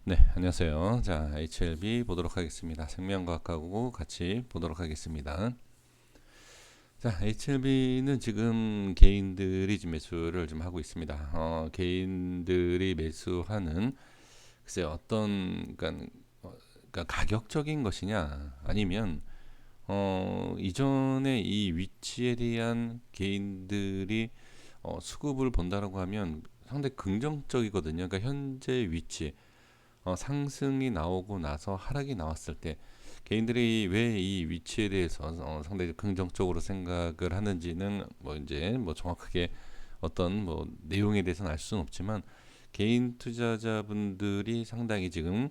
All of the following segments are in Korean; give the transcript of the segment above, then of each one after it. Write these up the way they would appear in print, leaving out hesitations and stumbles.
네, 안녕하세요. 자, HLB 보도록 하겠습니다. 생명과학하고 같이 보도록 하겠습니다. 자, HLB는 지금 개인들이 지금 매수를 좀 하고 있습니다. 개인들이 매수하는 글쎄 어떤 그러니까 가격적인 것이냐 아니면 이전에 이 위치에 대한 개인들이 수급을 본다라고 하면 상당히 긍정적이거든요. 그러니까 현재 위치 상승이 나오고 나서 하락이 나왔을 때 개인들이 왜 이 위치에 대해서 상당히 긍정적으로 생각을 하는지는 뭐 이제 뭐 정확하게 어떤 뭐 내용에 대해서는 알 수는 없지만 개인 투자자분들이 상당히 지금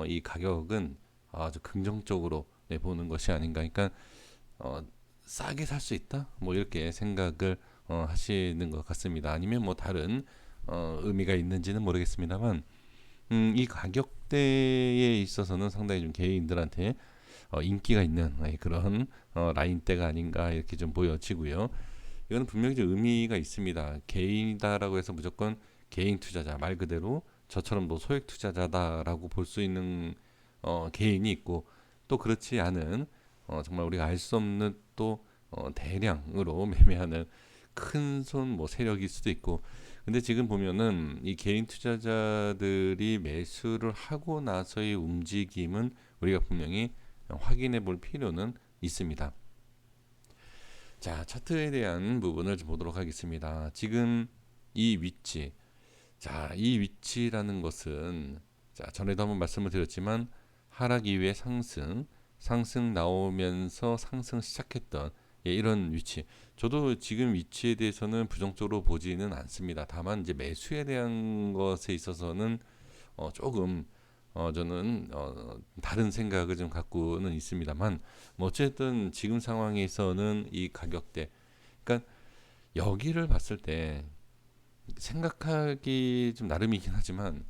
이 가격은 아주 긍정적으로 보는 것이 아닌가. 그러니까 어, 싸게 살 수 있다. 뭐 이렇게 생각을 하시는 것 같습니다. 아니면 뭐 다른 의미가 있는지는 모르겠습니다만 이 가격대에 있어서는 상당히 좀 개인들한테 인기가 있는 그런 라인대가 아닌가 이렇게 좀 보여지고요. 이거는 분명히 좀 의미가 있습니다. 개인이다라고 해서 무조건 개인 투자자 말 그대로 저처럼 뭐 소액 투자자다라고 볼 수 있는 개인이 있고 또 그렇지 않은 정말 우리가 알 수 없는 또 대량으로 매매하는 큰 손 뭐 세력일 수도 있고 근데 지금 보면은 이 개인 투자자들이 매수를 하고 나서의 움직임은 우리가 분명히 확인해 볼 필요는 있습니다. 자, 차트에 대한 부분을 좀 보도록 하겠습니다. 지금 이 위치, 자, 이 위치라는 것은 자, 전에도 한번 말씀을 드렸지만 하락 이후에 상승, 상승 나오면서 상승 시작했던 이런 위치. 저도 지금 위치에 대해서는 부정적으로 보지는 않습니다. 다만 이제 매수에 대한 것에 있어서는 조금 저는 다른 생각을 좀 갖고는 있습니다만 뭐 어쨌든 지금 상황에서는 이 가격대, 그러니까 여기를 봤을 때 생각하기 좀 나름이긴 하지만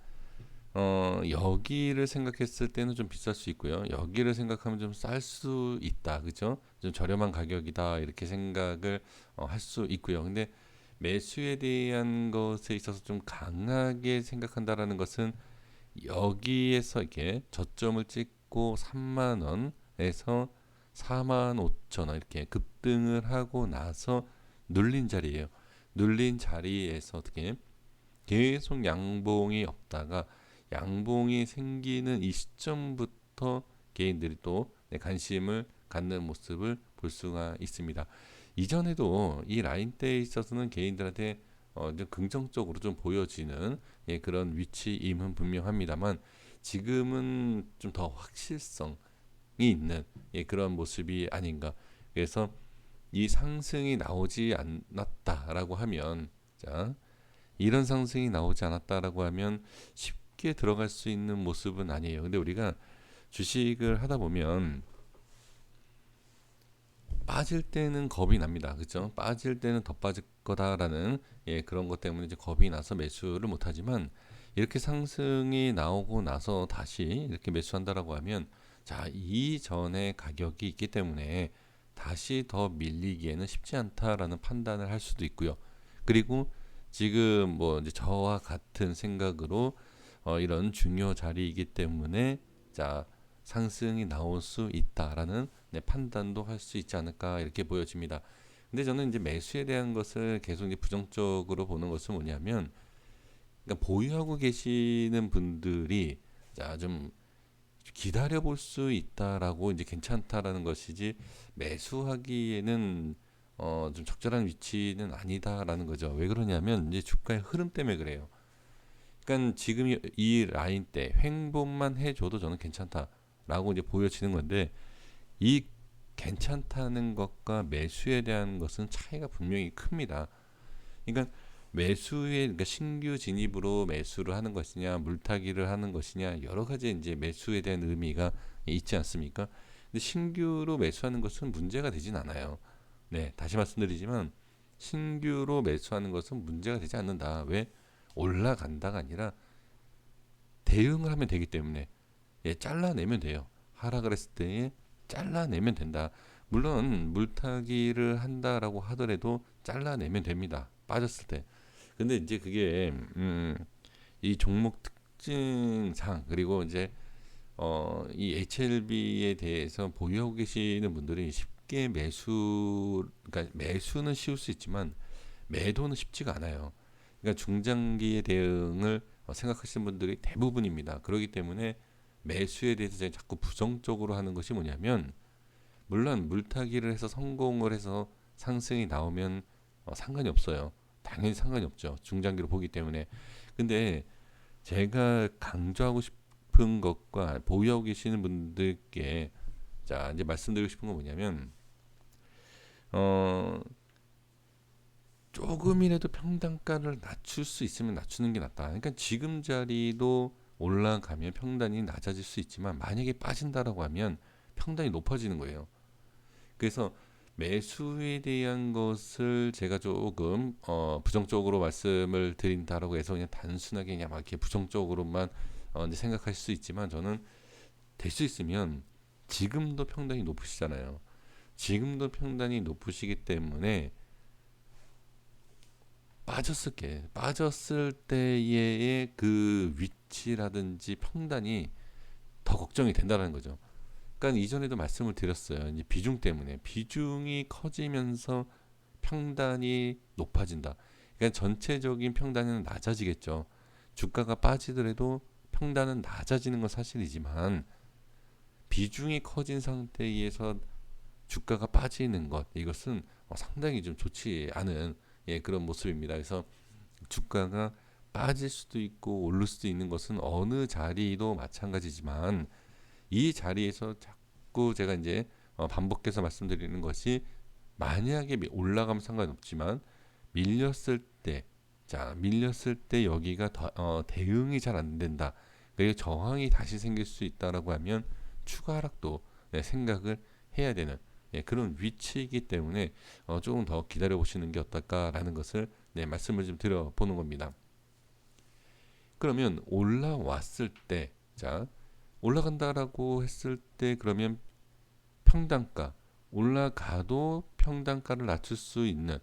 여기를 생각했을 때는 좀 비쌀 수 있고요. 여기를 생각하면 좀 쌀 수 있다. 그죠? 좀 저렴한 가격이다. 이렇게 생각을 할 수 있고요. 근데 매수에 대한 것에 있어서 좀 강하게 생각한다라는 것은 여기에서 이렇게 저점을 찍고 3만 원에서 4만 5천 원 이렇게 급등을 하고 나서 눌린 자리예요. 눌린 자리에서 어떻게 계속 양봉이 없다가 양봉이 생기는 이 시점부터 개인들이 또 관심을 갖는 모습을 볼 수가 있습니다. 이전에도 이 라인대에 있어서는 개인들한테 좀 긍정적으로 좀 보여지는 그런 위치임은 분명합니다만 지금은 좀 더 확실성이 있는 그런 모습이 아닌가. 그래서 이 상승이 나오지 않았다라고 하면 자 이런 상승이 나오지 않았다라고 하면 쉽게 들어갈 수 있는 모습은 아니에요. 근데 우리가 주식을 하다 보면 빠질 때는 겁이 납니다. 그렇죠? 빠질 때는 더 빠질 거다라는 그런 것 때문에 이제 겁이 나서 매수를 못 하지만 이렇게 상승이 나오고 나서 다시 이렇게 매수한다라고 하면 자, 이전에 가격이 있기 때문에 다시 더 밀리기에는 쉽지 않다라는 판단을 할 수도 있고요. 그리고 지금 뭐 이제 저와 같은 생각으로 이런 중요 자리이기 때문에 자, 상승이 나올 수 있다라는 판단도 할 수 있지 않을까 이렇게 보여집니다. 근데 저는 이제 매수에 대한 것을 계속 이제 부정적으로 보는 것은 뭐냐면 그러니까 보유하고 계시는 분들이 자좀 기다려 볼 수 있다라고 이제 괜찮다라는 것이지 매수하기에는 좀 적절한 위치는 아니다라는 거죠. 왜 그러냐면 이제 주가의 흐름 때문에 그래요. 그러니까 지금 이 라인 때 횡보만 해줘도 저는 괜찮다라고 이제 보여지는 건데 이 괜찮다는 것과 매수에 대한 것은 차이가 분명히 큽니다. 그러니까 매수에 그러니까 신규 진입으로 매수를 하는 것이냐 물타기를 하는 것이냐 여러 가지 이제 매수에 대한 의미가 있지 않습니까? 근데 신규로 매수하는 것은 문제가 되진 않아요. 네, 다시 말씀드리지만 신규로 매수하는 것은 문제가 되지 않는다. 왜? 올라간다가 아니라 대응을 하면 되기 때문에 잘라내면 돼요. 하락을 했을 때 잘라내면 된다. 물론 물타기를 한다라고 하더라도 잘라내면 됩니다. 빠졌을 때. 근데 이제 그게 이 종목 특징상 그리고 이제 이 HLB에 대해서 보유하고 계시는 분들이 쉽게 그러니까 매수는 쉬울 수 있지만 매도는 쉽지가 않아요. 그러니까 중장기의 대응을 생각하시는 분들이 대부분입니다. 그렇기 때문에 매수에 대해서 제가 자꾸 부정적으로 하는 것이 뭐냐면, 물론 물타기를 해서 성공을 해서 상승이 나오면 상관이 없어요. 당연히 상관이 없죠. 중장기로 보기 때문에. 근데 제가 강조하고 싶은 것과 보유하고 계시는 분들께 자 이제 말씀드리고 싶은 건 뭐냐면, 어 조금이라도 평단가를 낮출 수 있으면 낮추는 게 낫다. 그러니까 지금 자리도 올라가면 평단이 낮아질 수 있지만 만약에 빠진다라고 하면 평단이 높아지는 거예요. 그래서 매수에 대한 것을 제가 조금 부정적으로 말씀을 드린다라고 해서 그냥 단순하게 그냥 막 이렇게 부정적으로만 이제 생각할 수 있지만, 저는 될 수 있으면 지금도 평단이 높으시잖아요. 지금도 평단이 높으시기 때문에 빠졌을 때의 그 위치라든지 평단이 더 걱정이 된다는 거죠. 그러니까 이전에도 말씀을 드렸어요. 이제 비중 때문에 비중이 커지면서 평단이 높아진다. 그러니까 전체적인 평단은 낮아지겠죠. 주가가 빠지더라도 평단은 낮아지는 건 사실이지만 비중이 커진 상태에서 주가가 빠지는 것, 이것은 상당히 좀 좋지 않은 그런 모습입니다. 그래서 주가가 빠질 수도 있고 오를 수도 있는 것은 어느 자리도 마찬가지지만, 이 자리에서 자꾸 제가 이제 반복해서 말씀드리는 것이, 만약에 올라가면 상관없지만 밀렸을 때, 자 밀렸을 때 여기가 대응이 잘 안 된다, 그리고 저항이 다시 생길 수 있다라고 하면 추가 하락도 생각을 해야 되는 그런 위치이기 때문에 조금 더 기다려 보시는 게 어떨까라는 것을 말씀을 좀 드려보는 겁니다. 그러면 올라왔을 때, 자 올라간다라고 했을 때 그러면 평단가, 올라가도 평단가를 낮출 수 있는,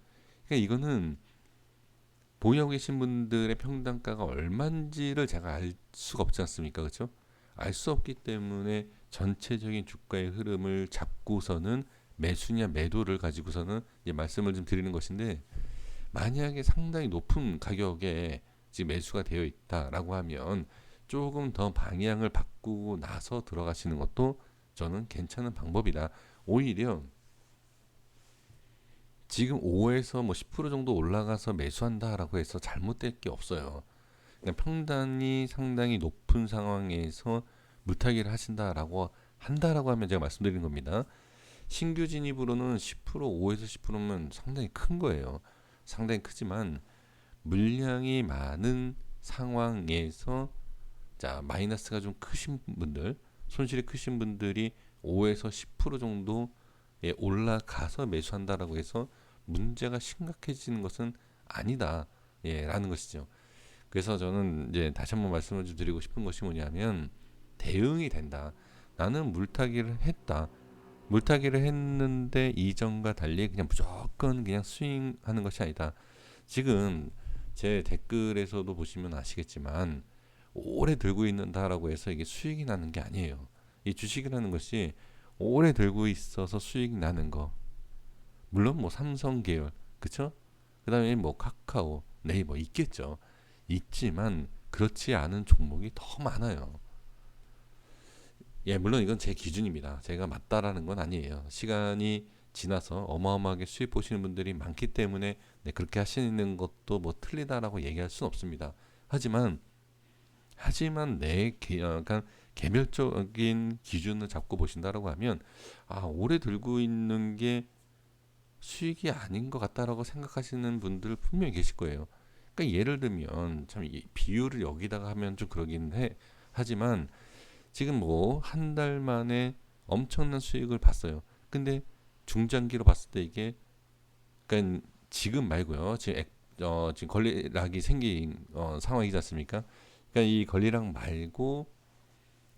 그러니까 이거는 보유하고 계신 분들의 평단가가 얼마인지를 제가 알 수가 없지 않습니까? 그렇죠? 알 수 없기 때문에 전체적인 주가의 흐름을 잡고서는 매수냐 매도를 가지고서는 이제 말씀을 좀 드리는 것인데, 만약에 상당히 높은 가격에 지금 매수가 되어 있다라고 하면 조금 더 방향을 바꾸고 나서 들어가시는 것도 저는 괜찮은 방법이다. 오히려 지금 5에서 뭐 10% 정도 올라가서 매수한다라고 해서 잘못될 게 없어요. 그러니까 평단이 상당히 높은 상황에서 물타기를 한다라고 하면 제가 말씀드린 겁니다. 신규 진입으로는 10% 5에서 10%면 상당히 큰 거예요. 상당히 크지만 물량이 많은 상황에서, 자 마이너스가 좀 크신 분들, 손실이 크신 분들이 5에서 10% 정도 올라가서 매수한다라고 해서 문제가 심각해지는 것은 아니다, 라는 것이죠. 그래서 저는 이제 다시 한번 말씀을 좀 드리고 싶은 것이 뭐냐면, 대응이 된다. 나는 물타기를 했다. 물타기를 했는데 이전과 달리 그냥 무조건 그냥 스윙하는 것이 아니다. 지금 제 댓글에서도 보시면 아시겠지만, 오래 들고 있는다라고 해서 이게 수익이 나는 게 아니에요. 이 주식이라는 것이 오래 들고 있어서 수익이 나는 거, 물론 뭐 삼성 계열, 그쵸? 그다음에 뭐 카카오, 네이버 있겠죠. 있지만 그렇지 않은 종목이 더 많아요. 물론 이건 제 기준입니다. 제가 맞다라는 건 아니에요. 시간이 지나서 어마어마하게 수익 보시는 분들이 많기 때문에 그렇게 하시는 것도 뭐 틀리다라고 얘기할 수는 없습니다. 하지만 그러니까 개별적인 기준을 잡고 보신다라고 하면, 오래 들고 있는 게 수익이 아닌 것 같다라고 생각하시는 분들 분명히 계실 거예요. 그러니까 예를 들면 참 비율을 여기다가 하면 좀 그러긴 하지만 지금 뭐 한 달 만에 엄청난 수익을 봤어요. 근데 중장기로 봤을 때 이게, 그러니까 지금 말고요. 지금 권리락이 생긴 상황이지 않습니까? 그러니까 이 권리락 말고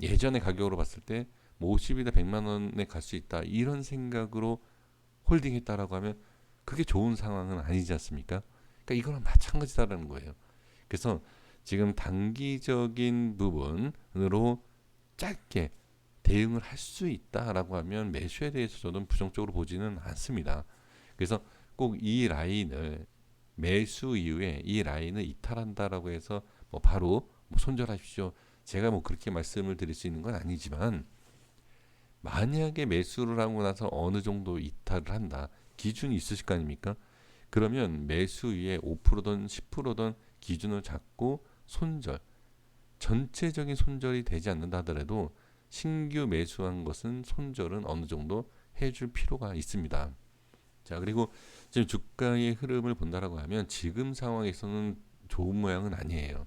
예전의 가격으로 봤을 때 뭐 50이다 100만 원에 갈 수 있다, 이런 생각으로 홀딩했다라고 하면 그게 좋은 상황은 아니지 않습니까? 그러니까 이거랑 마찬가지다라는 거예요. 그래서 지금 단기적인 부분으로 짧게 대응을 할 수 있다라고 하면 매수에 대해서 저는 부정적으로 보지는 않습니다. 그래서 꼭 이 라인을 매수 이후에 이 라인을 이탈한다라고 해서 뭐 바로 뭐 손절하십시오. 제가 뭐 그렇게 말씀을 드릴 수 있는 건 아니지만 만약에 매수를 하고 나서 어느 정도 이탈을 한다. 기준이 있으실 거 아닙니까? 그러면 매수 위에 5%든 10%든 기준을 잡고 손절, 전체적인 손절이 되지 않는다 하더라도 신규 매수한 것은 손절은 어느 정도 해줄 필요가 있습니다. 자, 그리고 지금 주가의 흐름을 본다라고 하면 지금 상황에서는 좋은 모양은 아니에요.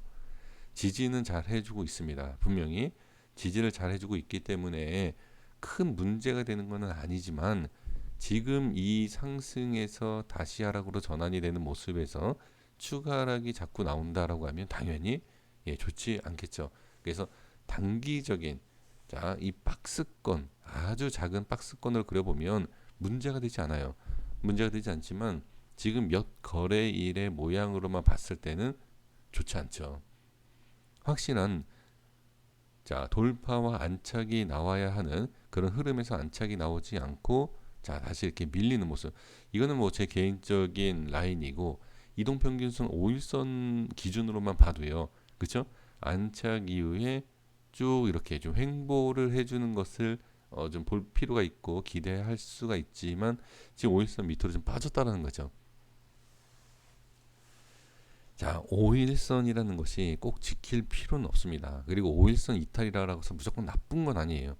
지지는 잘 해주고 있습니다. 분명히 지지를 잘 해주고 있기 때문에 큰 문제가 되는 것은 아니지만 지금 이 상승에서 다시 하락으로 전환이 되는 모습에서 추가 하락이 자꾸 나온다라고 하면 당연히 좋지 않겠죠. 그래서 단기적인 이 박스권 아주 작은 박스권을 그려보면 문제가 되지 않아요. 문제가 되지 않지만 지금 몇 거래일의 모양으로만 봤을 때는 좋지 않죠. 확실한 돌파와 안착이 나와야 하는 그런 흐름에서 안착이 나오지 않고 다시 이렇게 밀리는 모습. 이거는 뭐 제 개인적인 라인이고 이동평균선 5일선 기준으로만 봐도요. 그렇죠? 안착 이후에 쭉 이렇게 좀 횡보를 해주는 것을 좀 볼 필요가 있고 기대할 수가 있지만 지금 5일선 밑으로 좀 빠졌다라는 거죠. 5일선이라는 것이 꼭 지킬 필요는 없습니다. 그리고 5일선 이탈이라고 해서 무조건 나쁜 건 아니에요.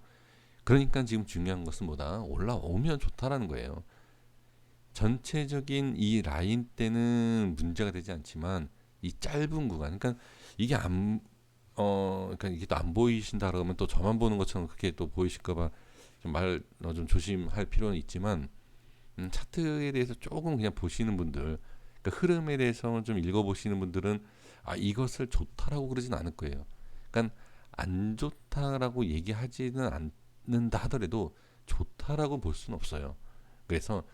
그러니까 지금 중요한 것은 뭐다? 올라오면 좋다라는 거예요. 전체적인 이 라인 때는 문제가 되지 않지만 이 짧은 구간, 그러니까 이게 그러니까 이게 또 안 보이신다 그러면 또 저만 보는 것처럼 그렇게 또 보이실까봐 좀 조심할 필요는 있지만 차트에 대해서 조금 그냥 보시는 분들, 그러니까 흐름에 대해서 좀 읽어보시는 분들은 이것을 좋다라고 그러진 않을 거예요. 그러니까 안 좋다라고 얘기하지는 않는다 하더라도 좋다라고 볼 수는 없어요. 그래서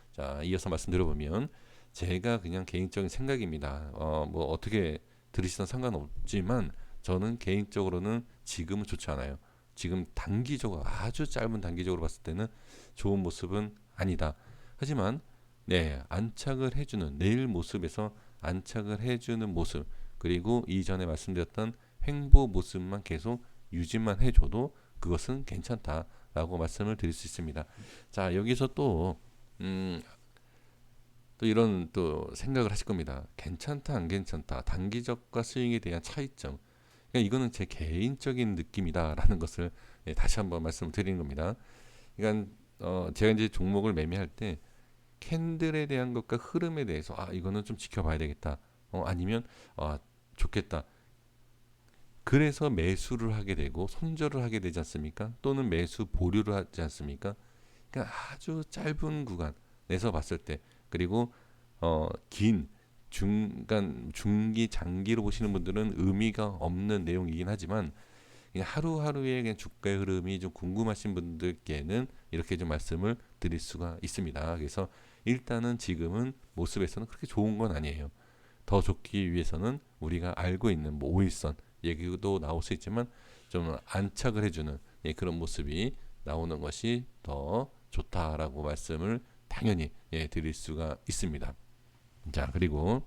이어서 말씀드려보면 제가 그냥 개인적인 생각입니다. 뭐 어떻게 들으시든 상관없지만 저는 개인적으로는 지금은 좋지 않아요. 지금 단기적으로 아주 짧은 단기적으로 봤을 때는 좋은 모습은 아니다. 하지만 안착을 해주는 내일 모습에서 안착을 해주는 모습 그리고 이전에 말씀드렸던 횡보 모습만 계속 유지만 해줘도 그것은 괜찮다라고 말씀을 드릴 수 있습니다. 자, 여기서 또 이런 또 생각을 하실 겁니다. 괜찮다 안 괜찮다 단기적과 스윙에 대한 차이점. 그러니까 이거는 제 개인적인 느낌이다라는 것을 다시 한번 말씀을 드리는 겁니다. 그러니까 제가 이제 종목을 매매할 때 캔들에 대한 것과 흐름에 대해서 이거는 좀 지켜봐야 되겠다. 아니면 좋겠다. 그래서 매수를 하게 되고 손절을 하게 되지 않습니까? 또는 매수 보류를 하지 않습니까? 그러니까 아주 짧은 구간에서 봤을 때 그리고 긴 중간 중기 장기로 보시는 분들은 의미가 없는 내용이긴 하지만 그냥 하루하루의 그냥 주가의 흐름이 좀 궁금하신 분들께는 이렇게 좀 말씀을 드릴 수가 있습니다. 그래서 일단은 지금은 모습에서는 그렇게 좋은 건 아니에요. 더 좋기 위해서는 우리가 알고 있는 뭐 5일선 얘기도 나올 수 있지만 좀 안착을 해주는 그런 모습이 나오는 것이 더 좋다라고 말씀을 당연히 드릴 수가 있습니다. 그리고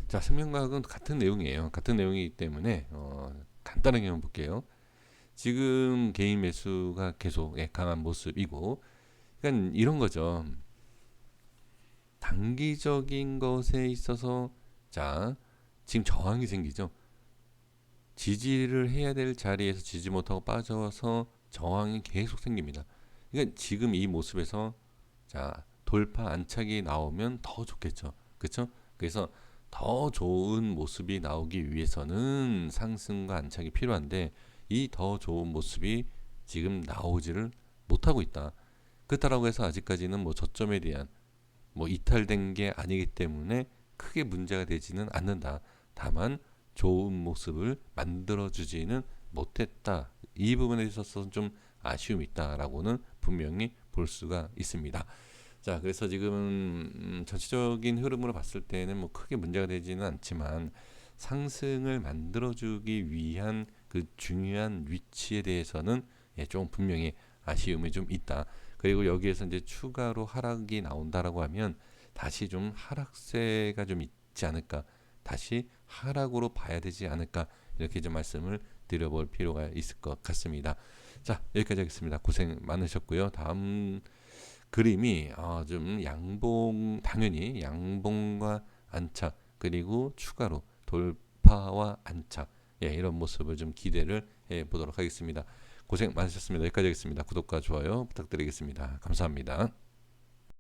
생명과학은 같은 내용이에요. 같은 내용이기 때문에 간단하게 한번 볼게요. 지금 개인 매수가 계속 강한 모습이고 그러니까 이런 거죠. 단기적인 것에 있어서 지금 저항이 생기죠. 지지를 해야 될 자리에서 지지 못하고 빠져서 저항이 계속 생깁니다. 그러니까 지금 이 모습에서 돌파 안착이 나오면 더 좋겠죠. 그렇죠? 그래서 더 좋은 모습이 나오기 위해서는 상승과 안착이 필요한데 이 더 좋은 모습이 지금 나오지를 못하고 있다. 그렇다고 해서 아직까지는 뭐 저점에 대한 뭐 이탈된 게 아니기 때문에 크게 문제가 되지는 않는다. 다만 좋은 모습을 만들어주지는 못했다. 이 부분에 있어서 좀 아쉬움이 있다라고는 분명히 볼 수가 있습니다. 자, 그래서 지금 전체적인 흐름으로 봤을 때는 뭐 크게 문제가 되지는 않지만 상승을 만들어주기 위한 그 중요한 위치에 대해서는 좀 분명히 아쉬움이 좀 있다. 그리고 여기에서 이제 추가로 하락이 나온다라고 하면 다시 좀 하락세가 좀 있지 않을까, 다시 하락으로 봐야 되지 않을까, 이렇게 좀 말씀을 드려볼 필요가 있을 것 같습니다. 자, 여기까지 하겠습니다. 고생 많으셨고요. 다음 그림이 좀 양봉, 당연히 양봉과 안착, 그리고 추가로 돌파와 안착, 이런 모습을 좀 기대를 해 보도록 하겠습니다. 고생 많으셨습니다. 여기까지 하겠습니다. 구독과 좋아요 부탁드리겠습니다. 감사합니다.